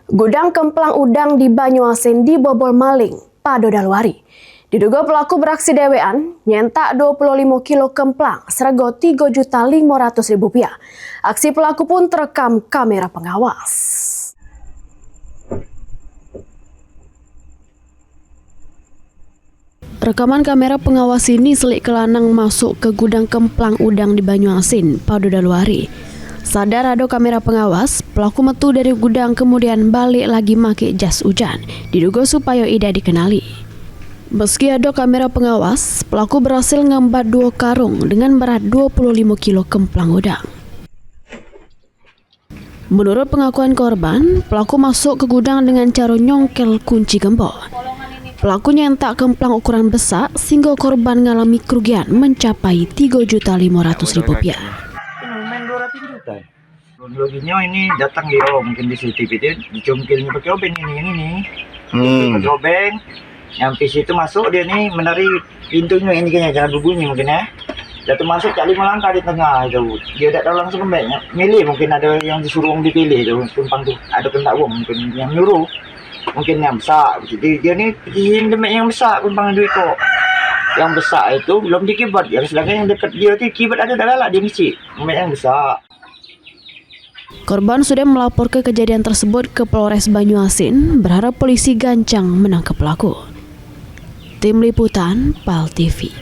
Gudang kemplang udang di Banyuasin dibobol maling pada Daluari. Diduga pelaku beraksi dewean, nyentak 25 kilo kemplang serego Rp3.500.000. Aksi pelaku pun terekam kamera pengawas. Rekaman kamera pengawas ini selik kelanang masuk ke gudang kemplang udang di Banyuasin pada Daluari. Sadar ada kamera pengawas, pelaku metu dari gudang kemudian balik lagi make jas hujan, diduga supaya tidak dikenali. Meski ada kamera pengawas, pelaku berhasil ngembat 2 karung dengan berat 25 kilo kemplang udang. Menurut pengakuan korban, pelaku masuk ke gudang dengan cara nyongkel kunci gembok. Pelaku nyentak kemplang ukuran besar sehingga korban mengalami kerugian mencapai Rp3.500.000. Main 200 juta. Kronologinya ini datang dia mungkin di CCTV dia dicongkelnya pakai obeng ini. Pakai obeng. Nyampe situ masuk dia nih menari pintunya ini kayaknya jangan berbunyi mungkin ya. Jatuh masuk tak 5 langkah di tengah itu. Dia tak tahu langsung kembali. Milih mungkin ada yang disuruh dipilih itu tumpang tuh. Ada kentak uang mungkin yang nyuruh. Mungkin yang besar. Jadi dia nih pikirin demek yang besar tumpang duit kok. Yang besar itu belum dikibat. Yang sedangkan yang dekat dia tu kibat ada dah dia misi. Demek yang besar. Korban sudah melapor ke kejadian tersebut ke Polres Banyuasin, berharap polisi gancang menangkap pelaku. Tim Liputan PAL TV.